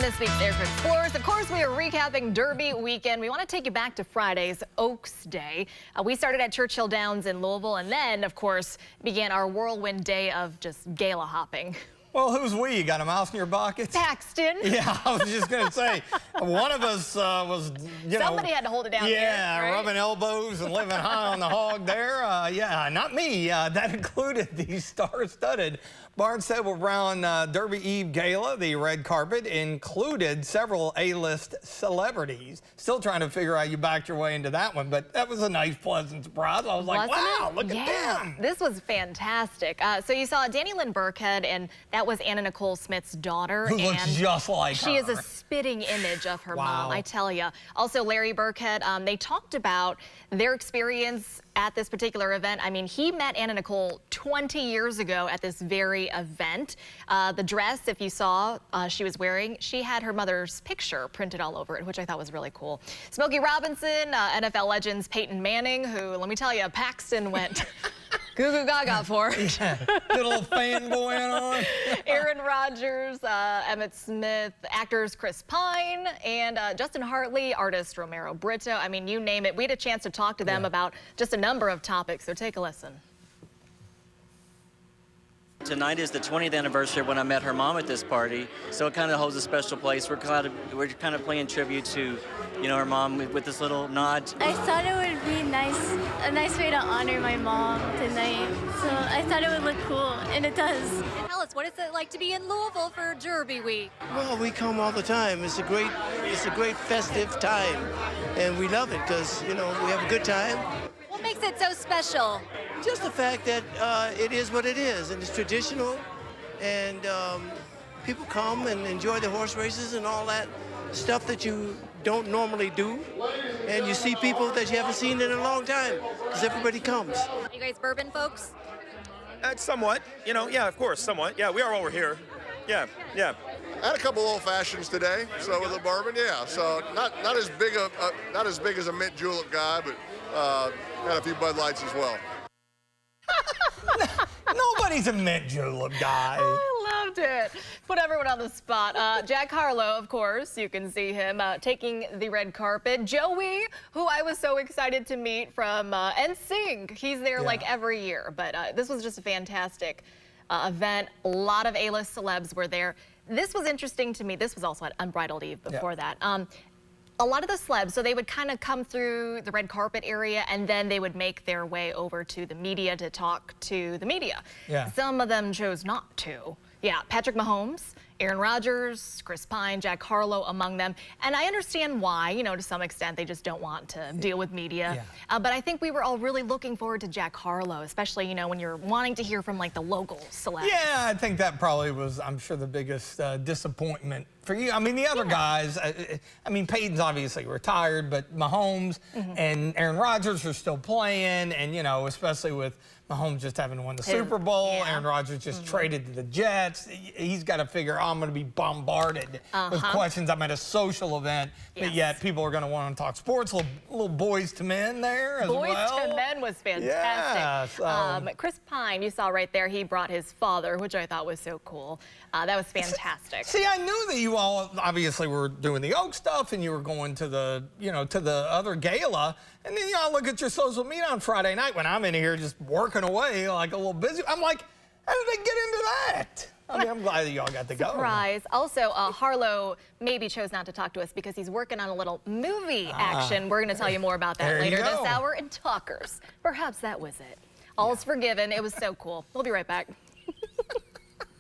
this week's Air Explorers. Of course, we are recapping Derby weekend. We want to take you back to Friday's Oaks Day. We started at Churchill Downs in Louisville, and then, of course, began our whirlwind day of just gala hopping. Well, who's we? You got a mouse in your bucket? Paxton. Yeah, I was just going to say, one of us was, Somebody had to hold it down yeah, here, right? rubbing elbows and living high on the hog there. Yeah, not me. That included the star-studded Barnstable Wrap Derby Eve Gala. The red carpet included several A-list celebrities. Still trying to figure out you backed your way into that one, but that was a nice, pleasant surprise. I was like, wow, look at them. This was fantastic. So you saw Danny Lynn Burkhead, and that was Anna Nicole Smith's daughter. Who looks just like her. She is a spitting image of her mom, I tell you. Also, Larry Burkhead, they talked about their experience at this particular event. I mean, he met Anna Nicole 20 years ago at this very event. The dress, if you saw, she was wearing, she had her mother's picture printed all over it, which I thought was really cool. Smokey Robinson, NFL legends Peyton Manning, who, let me tell you, Paxton went goo goo gaga for. Yeah, good little fanboy on. Aaron Rodgers, Emmett Smith, actors Chris Pine, and Justin Hartley, artist Romero Brito. I mean, you name it. We had a chance to talk to them about just a number of topics, so take a listen. Tonight is the 20th anniversary of when I met her mom at this party, so it kind of holds a special place. We're kind of playing tribute to, her mom with this little nod. I thought it would be a nice way to honor my mom tonight. So I thought it would look cool, and it does. Tell us, what is it like to be in Louisville for Derby Week? Well, we come all the time. It's a great festive time, and we love it because we have a good time. What makes it so special? Just the fact that it is what it is, and it's traditional, and people come and enjoy the horse races and all that stuff that you don't normally do, and you see people that you haven't seen in a long time because everybody comes. Are you guys bourbon folks? Somewhat, yeah, of course, somewhat. Yeah, we are over here. Yeah. I had a couple old fashions today, so with a bourbon, yeah. So not as big as a mint julep guy, but got a few Bud Lights as well. Nobody's a mint julep guy. I loved it. Put everyone on the spot. Jack Harlow, of course, you can see him taking the red carpet. Joey, who I was so excited to meet from NSYNC. He's there like every year, but this was just a fantastic event. A lot of A-list celebs were there. This was interesting to me. This was also at Unbridled Eve before that. A lot of the celebs, so they would kind of come through the red carpet area, and then they would make their way over to the media to talk to the media. Yeah. Some of them chose not to. Yeah, Patrick Mahomes, Aaron Rodgers, Chris Pine, Jack Harlow among them. And I understand why, to some extent, they just don't want to deal with media. Yeah. But I think we were all really looking forward to Jack Harlow, especially, when you're wanting to hear from, like, the local celebs. Yeah, I think that probably was, I'm sure, the biggest disappointment for you. I mean, the other guys, I mean, Peyton's obviously retired, but Mahomes and Aaron Rodgers are still playing, and, especially with Mahomes just having won the Super Bowl, Aaron Rodgers just traded to the Jets. He's got to figure, I'm going to be bombarded with questions. I'm at a social event, but yet people are going to want to talk sports. Little boys to men there as well. Boys to men was fantastic. Yeah, Chris Pine, you saw right there, he brought his father, which I thought was so cool. That was fantastic. See, I knew that you all obviously were doing the Oak stuff, and you were going to the, to the other gala, and then y'all look at your social media on Friday night when I'm in here just working away like a little busy. I'm like, how did they get into that? I mean, I'm glad that y'all got to go. Surprise. Also, Harlow maybe chose not to talk to us because he's working on a little movie action. We're going to tell you more about that later this hour in Talkers. Perhaps that was it. All's forgiven. It was so cool. We'll be right back.